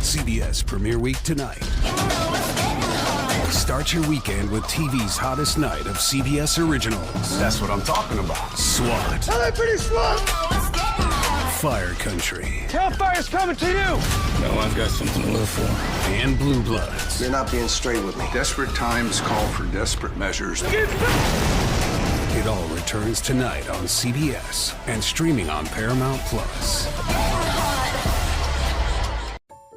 CBS Premiere Week tonight. Start your weekend with TV's hottest night of CBS originals. That's what I'm talking about. SWAT. Oh, they're pretty SWAT. Fire Country. Hellfire's coming to you. No, I've got something to live for. And Blue Bloods. You're not being straight with me. Desperate times call for desperate measures. It all returns tonight on CBS and streaming on Paramount Plus.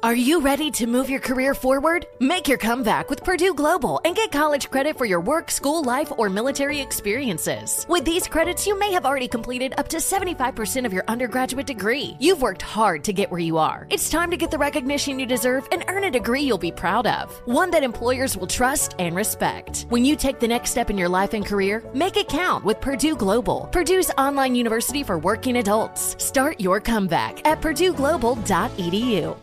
Are you ready to move your career forward? Make your comeback with Purdue Global and get college credit for your work, school, life, or military experiences. With these credits, you may have already completed up to 75% of your undergraduate degree. You've worked hard to get where you are. It's time to get the recognition you deserve and earn a degree you'll be proud of. One that employers will trust and respect. When you take the next step in your life and career, make it count with Purdue Global, Purdue's online university for working adults. Start your comeback at purdueglobal.edu.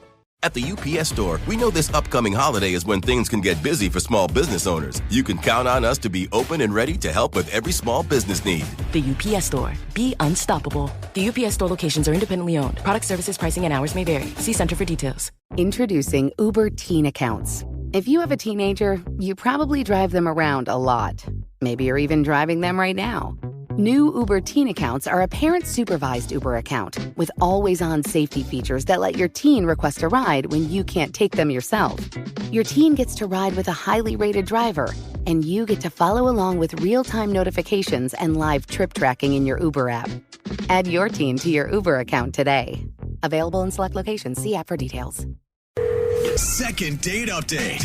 At the UPS Store, we know this upcoming holiday is when things can get busy for small business owners. You can count on us to be open and ready to help with every small business need. The UPS Store. Be unstoppable. The UPS Store locations are independently owned. Product services, pricing, and hours may vary. See Center for details. Introducing Uber Teen Accounts. If you have a teenager, you probably drive them around a lot. Maybe you're even driving them right now. New Uber Teen Accounts are a parent-supervised Uber account with always-on safety features that let your teen request a ride when you can't take them yourself. Your teen gets to ride with a highly rated driver, and you get to follow along with real-time notifications and live trip tracking in your Uber app. Add your teen to your Uber account today. Available in select locations. See app for details. Second date update.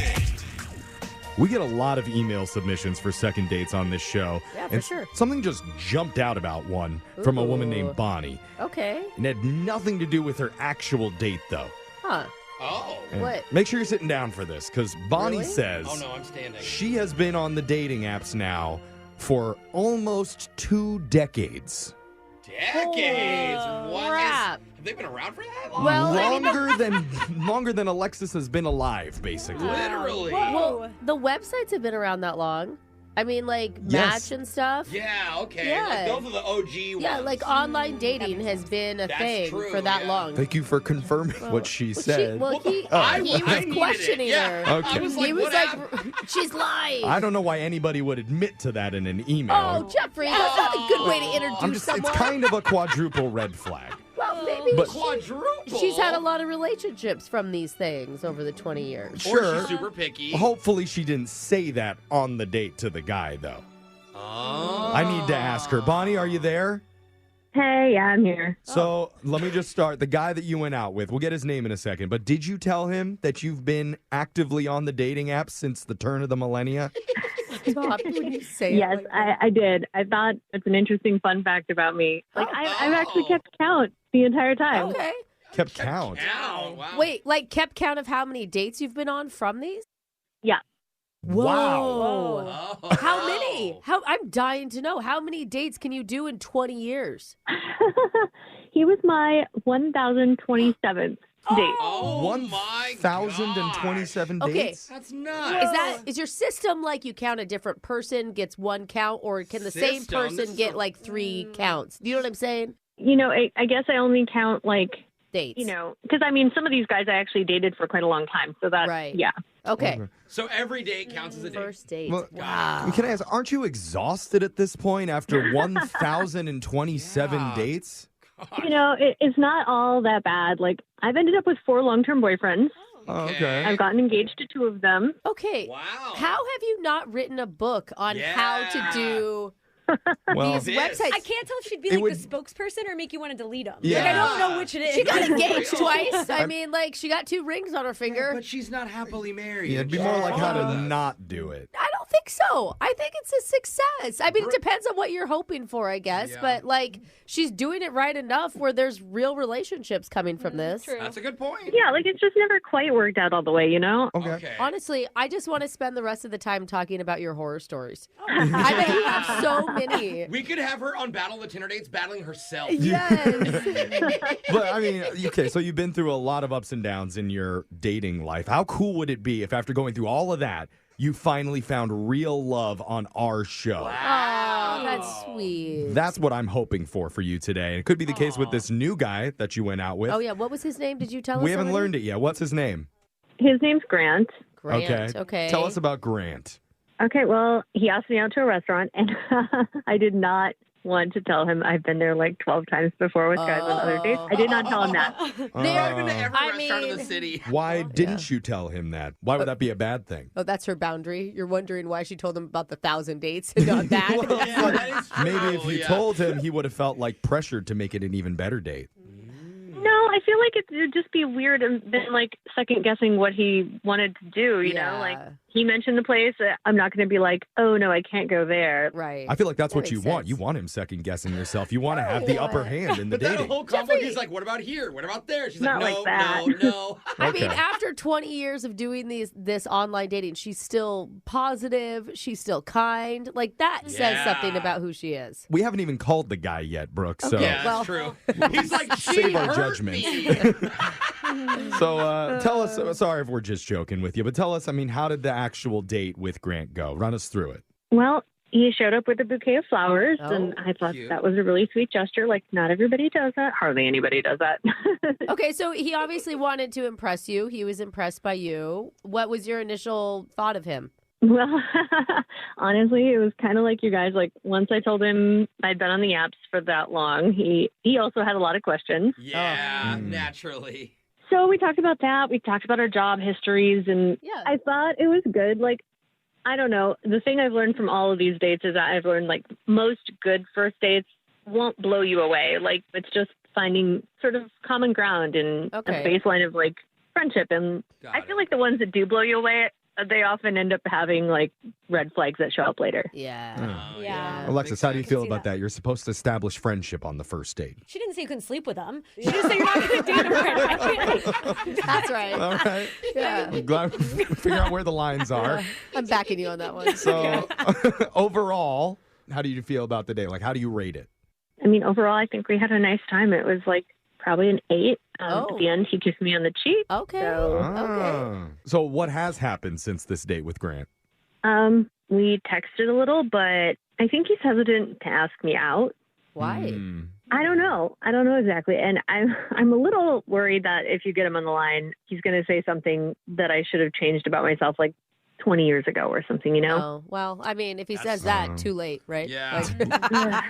We get a lot of email submissions for second dates on this show. Yeah, for sure. Something just jumped out about one from a woman named Bonnie. Okay. It had nothing to do with her actual date, though. Huh. Oh. And what? Make sure you're sitting down for this, because Bonnie says Oh, no, I'm standing. she has been on the dating apps now for almost 2 decades. Decades. What crap. have they been around for that long? Well, Longer than Alexis has been alive, basically. Literally. Well, the websites have been around that long. I mean, like, Yes. Match and stuff. Yeah, okay. Yeah. Like, those are the OG ones. Yeah, like online dating has been a That's thing true, for that yeah. long. Thank you for confirming what she said. He I was needed questioning it. Yeah. her. Okay. I was like, He was what like, happened? she's lying. I don't know why anybody would admit to that in an email. Oh, Jeffrey, that's not a good way to introduce someone. It's kind of a quadruple red flag. Well, maybe But- Quadruple. she's had a lot of relationships from these things over the 20 years. Or Sure. she's super picky. Hopefully she didn't say that on the date to the guy, though. Oh. I need to ask her. Bonnie, are you there? Hey, yeah, I'm here. So let me just start. The guy that you went out with, we'll get his name in a second, but did you tell him that you've been actively on the dating app since the turn of the millennia? Stop when you say it Yes, like that. I did. I thought it's an interesting fun fact about me. Like, I've actually kept count the entire time. Okay. Kept count. Wow. Wow. Wait, like kept count of how many dates you've been on from these? Yeah. Wow. Oh. How many? I'm dying to know. How many dates can you do in 20 years? He was my 1,027th date. Oh, my God. 1,027 Okay. dates? That's nuts. Is your system like you count a different person gets one count, or can the same System? This person is get a- like 3 counts? Do you know what I'm saying? You know, I guess I only count, like, Dates. you know, because, I mean, some of these guys I actually dated for quite a long time. So that, Right. yeah. Okay. So every date counts as a date. First date. Well, Wow. Can I ask, aren't you exhausted at this point after 1,027 Yeah. dates? You know, it's not all that bad. Like, I've ended up with 4 long-term boyfriends. Oh, okay. I've gotten engaged to 2 of them. Okay. Wow. How have you not written a book on how to Yeah. do Well, these This. websites? I can't tell if she'd be It like would- the spokesperson or make you want to delete them. Yeah. Like, I don't know which it is. She got engaged real. twice. I mean, like, she got 2 rings on her finger. But she's not happily married. yeah, it'd be more like how to not do it. I don't think so. I think it's a success. I mean, it depends on what you're hoping for, I guess. Yeah. But, like, she's doing it right enough where there's real relationships coming from this. True. That's a good point. Yeah, like, it's just never quite worked out all the way, you know? Okay. Honestly, I just want to spend the rest of the time talking about your horror stories. I bet you have so many. We could have her on Battle of the Tinder Dates battling herself. Yes. But, I mean, okay, so you've been through a lot of ups and downs in your dating life. How cool would it be if after going through all of that, you finally found real love on our show? Wow. Oh, that's sweet. That's what I'm hoping for you today. And it could be the case with this new guy that you went out with. Oh, yeah. What was his name? Did you tell us? We haven't already? learned it yet. What's his name? His name's Grant. Grant. Okay. Tell us about Grant. Okay, well, he asked me out to a restaurant, and I did not want to tell him I've been there like 12 times before with guys on other dates. I did not tell him that. I've been to every restaurant in the city. Why didn't you tell him that? Why would that be a bad thing? Oh, that's her boundary. You're wondering why she told him about the 1,000 dates and not that. Yeah, that is true. Maybe if you told him, he would have felt like pressured to make it an even better date. No, I feel like it would just be weird and then like second guessing what he wanted to do, you know? Like he mentioned the place. I'm not going to be like, oh no, I can't go there. Right. I feel like that's what you want. You want him second guessing yourself. You want to have the upper hand in the But that dating. whole combo, he's like, what about here? What about there? She's Not like, like that. no. I mean, after 20 years of doing this online dating, she's still positive. She's still kind. Like, that says something about who she is. We haven't even called the guy yet, Brooke. So Yeah, that's true. He's like, she save our hurt judgment. me. So tell us, sorry if we're just joking with you, but tell us, I mean, how did the actual date with Grant go? Run us through it. Well, he showed up with a bouquet of flowers, and I thought cute. that was a really sweet gesture. Like, not everybody does that. Hardly anybody does that. Okay, so he obviously wanted to impress you. He was impressed by you. What was your initial thought of him? Well, honestly, it was kind of like you guys. Like, once I told him I'd been on the apps for that long, he also had a lot of questions. Yeah, naturally. So we talked about that. We talked about our job histories, and I thought it was good. Like, I don't know. The thing I've learned from all of these dates is that I've learned, like, most good first dates won't blow you away. Like, it's just finding sort of common ground and a baseline of, like, friendship. And I feel like the ones that do blow you away, they often end up having, like, red flags that show up later. Yeah. Alexis, how do you feel about that? You're supposed to establish friendship on the first date. She didn't say you couldn't sleep with them. She just said you're not going to date them right. That's right. All right. Yeah. I'm glad we figure out where the lines are. I'm backing you on that one. So, overall, how do you feel about the date? Like, how do you rate it? I mean, overall, I think we had a nice time. It was, like, probably an 8. At the end, he kissed me on the cheek. Okay. So what has happened since this date with Grant? We texted a little, but I think he's hesitant to ask me out. Why? I don't know. I don't know exactly. And I'm a little worried that if you get him on the line, he's going to say something that I should have changed about myself, like 20 years ago or something, you know? Oh, well, I mean, if he says that, too late, right? Yeah.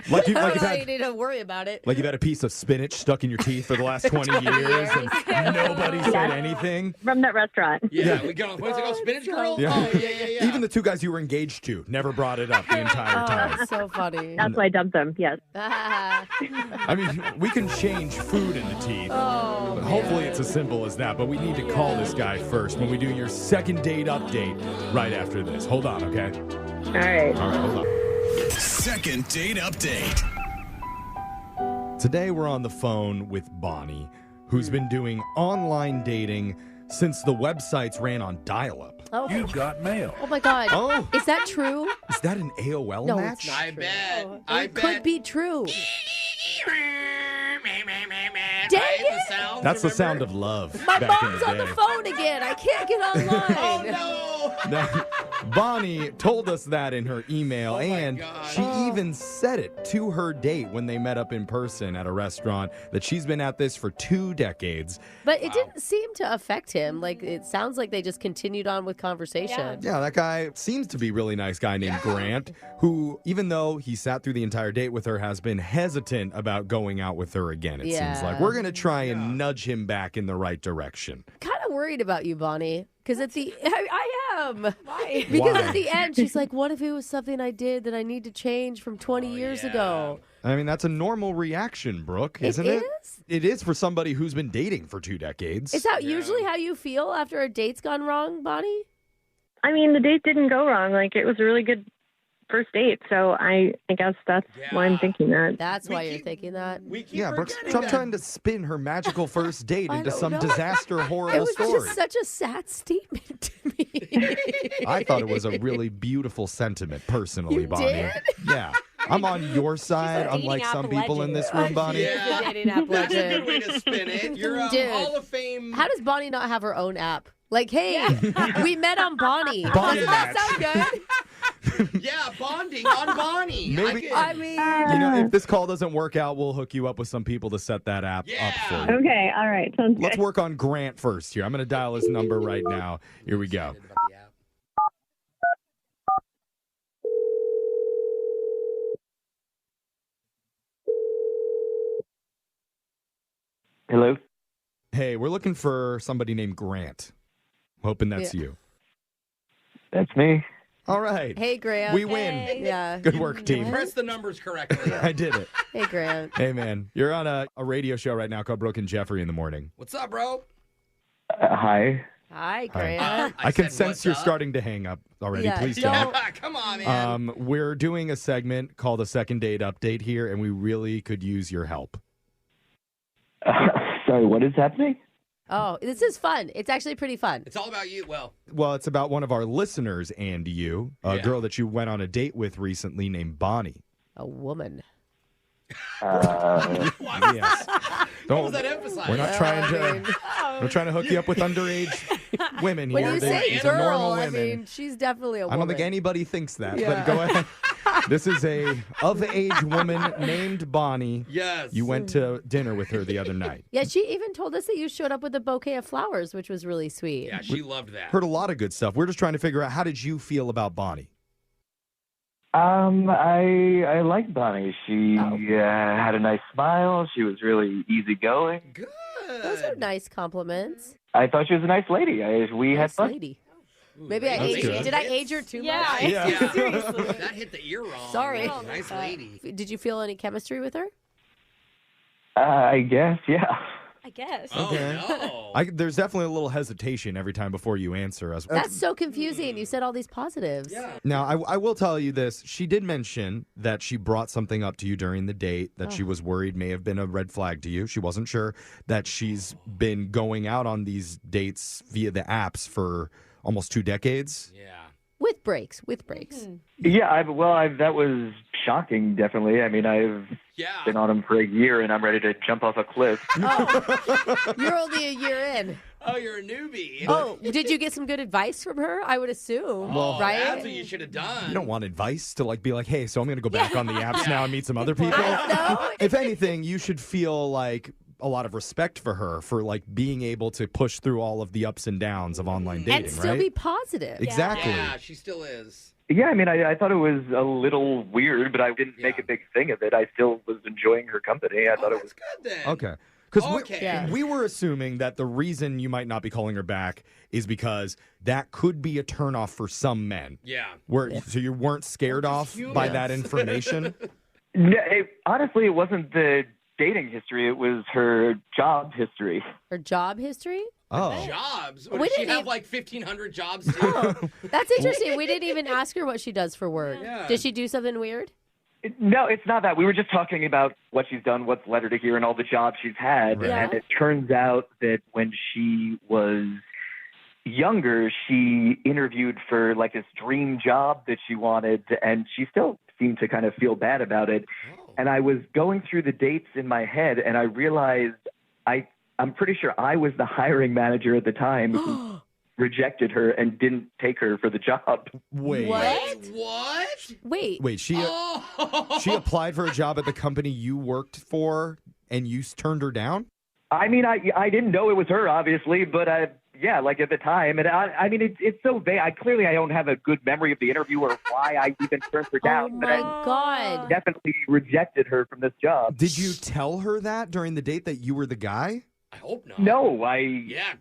Like you've you had, need to worry about it. like you've had a piece of spinach stuck in your teeth for the last 20 years and nobody said anything? From that restaurant. Yeah, we got on the point to go, spinach girl? Yeah. Oh, yeah. Even the two guys you were engaged to never brought it up the entire time. That's so funny. That's why I dumped them, yes. I mean, we can change food in the teeth. But hopefully it's as simple as that. But we need to call this guy first when we do your second date update right after this. Hold on, okay? All right. All right, hold on. Second date update. Today we're on the phone with Bonnie, who's been doing online dating since the websites ran on dial-up. Oh. You got mail. Oh, my God. Oh. Is that true? Is that an AOL No, match? it's not. I bet. Oh, I it bet. could be true. Dang it! That's the sound of love My back in mom's the on day. the phone again. I can't get online. Oh, no. Now, Bonnie told us that in her email, and she even said it to her date when they met up in person at a restaurant, that she's been at this for 2 decades. But it didn't seem to affect him. Like, it sounds like they just continued on with conversation. Yeah, that guy seems to be a really nice guy named Grant, who, even though he sat through the entire date with her, has been hesitant about going out with her again, it seems like. We're going to try and nudge him back in the right direction. Kind of worried about you, Bonnie. Because at the I am. Why? Because Why? at the end, she's like, what if it was something I did that I need to change from 20 years ago? I mean, that's a normal reaction, Brooke, isn't it? is? It is for somebody who's been dating for 2 decades. Is that usually how you feel after a date's gone wrong, Bonnie? I mean, the date didn't go wrong. Like, it was a really good first date. So I guess that's why I'm thinking that. That's why you're thinking that. Yeah, Brooke, stop trying to spin her magical first date into some know. disaster, It horrible was story. just such a sad statement to me. I thought it was a really beautiful sentiment, personally, You Bonnie. did? Yeah. I'm on your side, dating unlike app some people in legend. this room, Bonnie. Yeah. The dating app That's a legend. good way to spin it. You're a Dude. Hall of Fame. How does Bonnie not have her own app? Like, hey, we met on Bonnie. Bonnie Doesn't that match. sound good? Yeah, bonding on Bonnie. Maybe. I mean, if this call doesn't work out, we'll hook you up with some people to set that app up for you. Okay, all right. Sounds good. Let's work on Grant first here. I'm going to dial his number right now. Here we go. Hello? Hey, we're looking for somebody named Grant. Hoping that's you. That's me. All right. Hey, Grant. We win. Yeah. Good work, team. Press the numbers correctly. I did it. Hey, Grant. Hey, man. You're on a radio show right now called Brooke and Jeffrey in the morning. What's up, bro? Hi. Hi, Grant. I can sense you're starting to hang up already. Yeah, Please don't. Come on, man. We're doing a segment called a second date update here, and we really could use your help. Sorry, what is happening? Oh, this is fun. It's actually pretty fun. It's all about you. Well, it's about one of our listeners and you, a girl that you went on a date with recently named Bonnie. A woman. Yes. What was that emphasized? We're not trying to hook you up with underage women here. When you say These are normal girl, I women. mean, she's definitely a woman. I don't think anybody thinks that, Yeah. but go ahead. This is a of-age woman named Bonnie. Yes. You went to dinner with her the other night. Yeah, she even told us that you showed up with a bouquet of flowers, which was really sweet. Yeah, she loved that. Heard a lot of good stuff. We're just trying to figure out, how did you feel about Bonnie? I liked Bonnie. She had a nice smile. She was really easygoing. Good. Those are nice compliments. I thought she was a nice lady. We had fun. Lady. Maybe I aged you. Did I age her too much? Yeah. Seriously. That hit the ear wrong. Sorry. Nice lady. Did you feel any chemistry with her? I guess, yeah. I guess. Oh, no. There's definitely a little hesitation every time before you answer us. That's so confusing. You said all these positives. Yeah. Now, I will tell you this. She did mention that she brought something up to you during the date that she was worried may have been a red flag to you. She wasn't sure that she's been going out on these dates via the apps for almost 2 decades. Yeah. With breaks. Yeah, that was shocking, definitely. I mean, I've been on them for a year, and I'm ready to jump off a cliff. Oh, you're only a year in. Oh, you're a newbie. Oh, did you get some good advice from her? I would assume. Right? That's what you should have done. You don't want advice to be like, hey, so I'm going to go back on the apps now and meet some other people. No. If anything, you should feel like a lot of respect for her for being able to push through all of the ups and downs of online dating, and still right? be positive. Exactly. Yeah, she still is. Yeah, I mean, I thought it was a little weird, but I didn't make a big thing of it. I still was enjoying her company. I thought it was good then. Okay. Because we were assuming that the reason you might not be calling her back is because that could be a turnoff for some men. Yeah. So you weren't scared off by that information? No, honestly, it wasn't the dating history. It was her job history. Her job history? Oh. Jobs? We Does she didn't have 1,500 jobs too? That's interesting. We didn't even ask her what she does for work. Yeah. Did she do something weird? No, it's not that. We were just talking about what she's done, what's led her to here, and all the jobs she's had. Right. And it turns out that when she was younger, she interviewed for this dream job that she wanted, and she still seemed to kind of feel bad about it. Oh. And I was going through the dates in my head, and I realized I'm pretty sure I was the hiring manager at the time who rejected her and didn't take her for the job. Wait. What? Wait. She applied for a job at the company you worked for, and you turned her down? I mean, I didn't know it was her, obviously, but at the time. And I mean, it's so vague. I don't have a good memory of the interview or why I even turned her down. Oh, my God. Definitely rejected her from this job. Did you tell her that during the date that you were the guy? I hope not. No,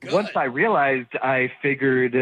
good. Once I realized, I figured,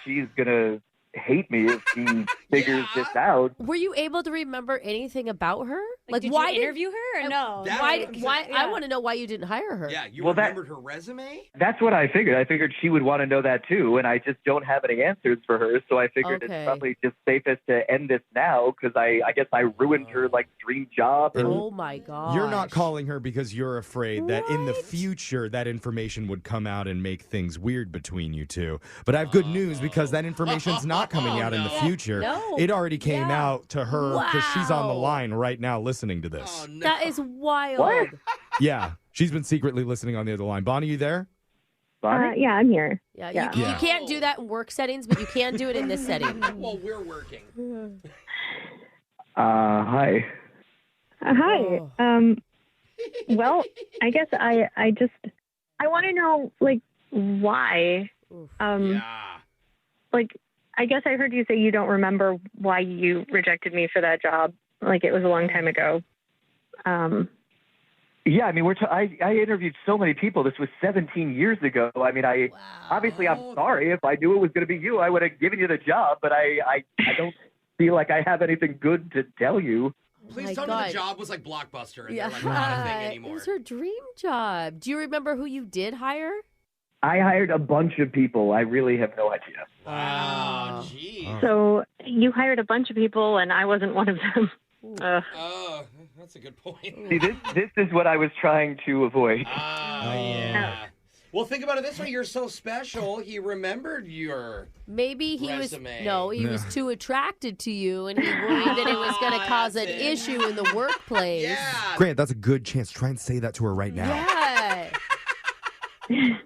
she's going to hate me if she figures this out. Were you able to remember anything about her? Did why you interview her or no? Why? I want to know why you didn't hire her. Yeah, you remembered her resume? That's what I figured. I figured she would want to know that too, and I just don't have any answers for her. So I figured it's probably just safest to end this now because I guess I ruined her dream job. Oh my God! You're not calling her because you're afraid that in the future that information would come out and make things weird between you two. But I have good news because that information's not coming out in the future. No. It already came out to her because she's on the line right now listening to this. Oh, no. That is wild. What? Yeah, she's been secretly listening on the other line. Bonnie, you there? Bonnie? Yeah, I'm here. Yeah, Yeah. You can't do that in work settings, but you can do it in this setting. Well, we're working. Hi. Hi. Well, I guess I want to know, like, why. Like, I guess I heard you say you don't remember why you rejected me for that job. Like, it was a long time ago. Yeah, I mean, I interviewed so many people. This was 17 years ago. I mean, obviously I'm sorry. If I knew it was going to be you, I would have given you the job. But I don't feel like I have anything good to tell you. Please tell me the job was like Blockbuster and Yeah. they're like not a thing It anymore. was her dream job. Do you remember who you did hire? I hired a bunch of people. I really have no idea. Wow, geez. So you hired a bunch of people, and I wasn't one of them. Oh, that's a good point. See, this is what I was trying to avoid. Yeah. Well, think about it this way. You're so special. He remembered your Maybe he resume. he was too attracted to you, and he worried that it was going to cause an issue in the workplace. Yeah. Grant, that's a good chance. Try and say that to her right now. Yeah.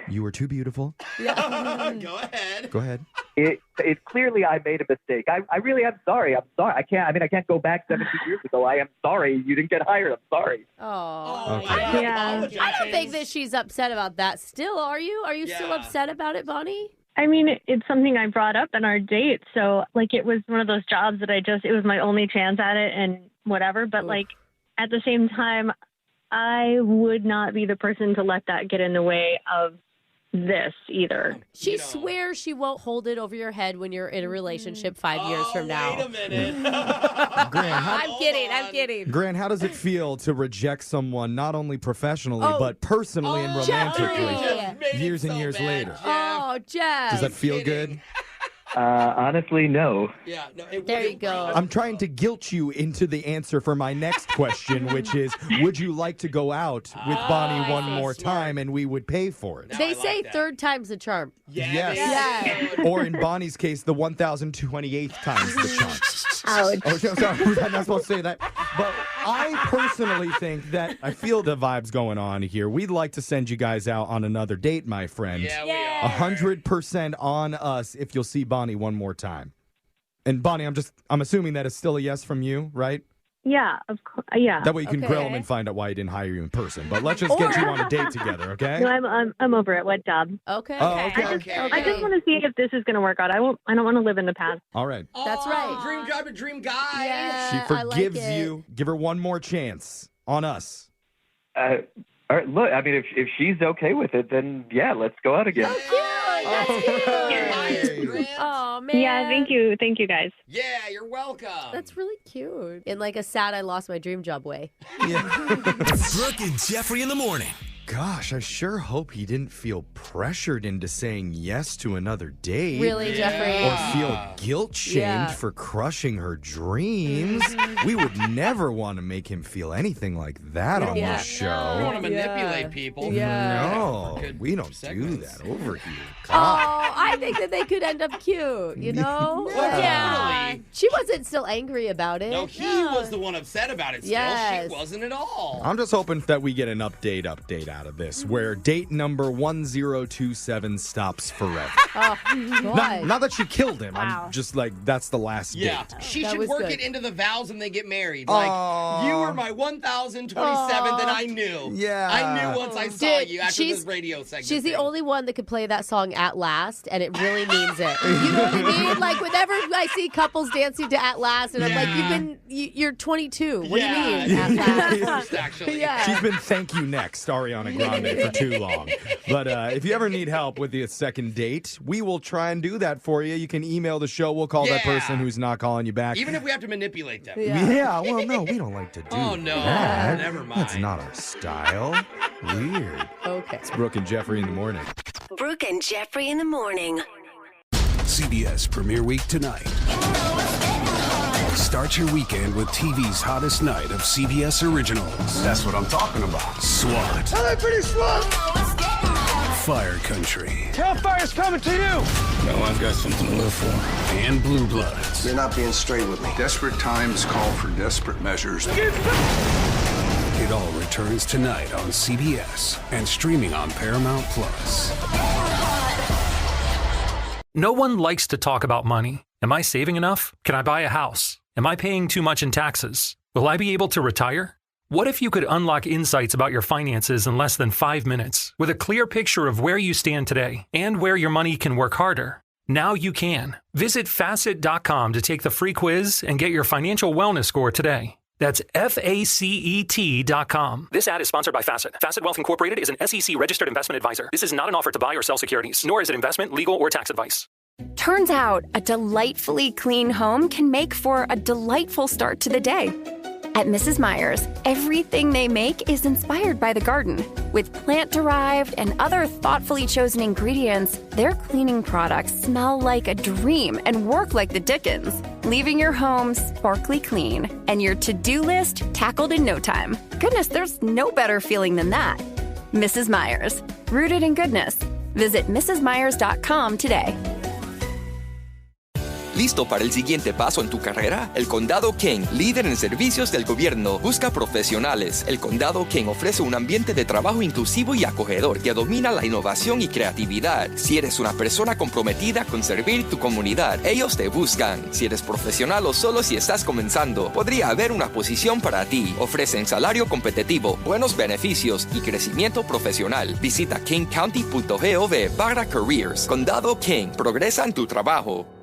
You were too beautiful. Go ahead. Go ahead. It's clearly I made a mistake. I really am sorry. I'm sorry. I can't go back 17 years ago. I am sorry. You didn't get hired. I'm sorry. Oh, Okay. I don't think that she's upset about that. Still, are you? Are you still upset about it, Bonnie? I mean, it's something I brought up in our date. So, like, it was one of those jobs that it was my only chance at it and whatever. But, like, at the same time, I would not be the person to let that get in the way of this either. She swears she won't hold it over your head when you're in a relationship 5 years from now. Wait a minute. I'm kidding. Grant, how does it feel to reject someone not only professionally, but personally and romantically years and years later? Oh, Jeff. Does that feel good? Honestly, no. Yeah, no, there you go. I'm trying to guilt you into the answer for my next question, which is, would you like to go out with Bonnie one more time and we would pay for it? They say third time's the charm. Yes. Or in Bonnie's case, the 1,028th times the charm. Ouch. Oh, sorry, I'm not supposed to say that. But I personally think that I feel the vibes going on here. We'd like to send you guys out on another date, my friend. Yeah, we are. 100% on us if you'll see Bonnie one more time. And Bonnie, I'm assuming that is still a yes from you, right? Yeah, of course. Yeah. That way you can grill him and find out why he didn't hire you in person. But let's just get you on a date together, okay? No, I'm over it. What job? Okay. Oh, okay. I just want to see if this is going to work out. I don't want to live in the past. All right. That's right. Dream job to dream guy. Yeah, She forgives I like you. Give her one more chance on us. All right, look, I mean, if she's okay with it, then yeah, let's go out again. Oh, man. Yeah, thank you. Thank you, guys. Yeah, you're welcome. That's really cute. In like a sad I lost my dream job way. Brooke and Jeffrey in the morning. Gosh, I sure hope he didn't feel pressured into saying yes to another date. Really, Jeffrey? Or feel guilt-shamed for crushing her dreams. We would never want to make him feel anything like that on this show. We don't want to manipulate people. No, we don't do that over here. Oh, I think that they could end up cute, you know? Yeah. She wasn't still angry about it. No, he was the one upset about it still. Yes. She wasn't at all. I'm just hoping that we get an update out of this, where date number 1027 stops forever. Oh, God. Not that she killed him. Wow. I'm just like, that's the last Yeah, date. she That should was work good. it into the vows when they get married. Like, you were my 1027th, and I knew. Yeah. I knew once I saw Dude, you after this radio segment. She's the thing. only one that could play that song At Last, and it really means it. You know what I mean? Like, whenever I see couples dancing to At Last, and I'm like, you're 22. What do you mean, At Last? Actually. Yeah. She's been Thank You Next, Ariana Grande, for too long. But if you ever need help with the second date, we will try and do that for you. You can email the show. We'll call that person who's not calling you back. Even if we have to manipulate them. Yeah, well, no, we don't like to do Oh, no. that. Never mind. That's not our style. Weird. Okay. It's Brooke and Jeffrey in the morning. Brooke and Jeffrey in the morning. CBS Premiere Week tonight. Start your weekend with TV's hottest night of CBS originals. That's what I'm talking about. SWAT. LAPD SWAT! Fire Country. Hellfire's coming to you! No, I've got something to live for. And Blue Bloods. You're not being straight with me. Desperate times call for desperate measures. It all returns tonight on CBS and streaming on Paramount Plus. No one likes to talk about money. Am I saving enough? Can I buy a house? Am I paying too much in taxes? Will I be able to retire? What if you could unlock insights about your finances in less than 5 minutes with a clear picture of where you stand today and where your money can work harder? Now you can. Visit Facet.com to take the free quiz and get your financial wellness score today. That's FACET.com. This ad is sponsored by Facet. Facet Wealth Incorporated is an SEC registered investment advisor. This is not an offer to buy or sell securities, nor is it investment, legal, or tax advice. Turns out a delightfully clean home can make for a delightful start to the day. At Mrs. Meyer's, everything they make is inspired by the garden. With plant-derived and other thoughtfully chosen ingredients, their cleaning products smell like a dream and work like the Dickens, leaving your home sparkly clean and your to-do list tackled in no time. Goodness, there's no better feeling than that. Mrs. Meyer's, rooted in goodness. Visit mrsmeyers.com today. ¿Listo para el siguiente paso en tu carrera? El Condado King, líder en servicios del gobierno, busca profesionales. El Condado King ofrece un ambiente de trabajo inclusivo y acogedor que domina la innovación y creatividad. Si eres una persona comprometida con servir tu comunidad, ellos te buscan. Si eres profesional o solo si estás comenzando, podría haber una posición para ti. Ofrecen salario competitivo, buenos beneficios y crecimiento profesional. Visita kingcounty.gov/careers. Condado King, progresa en tu trabajo.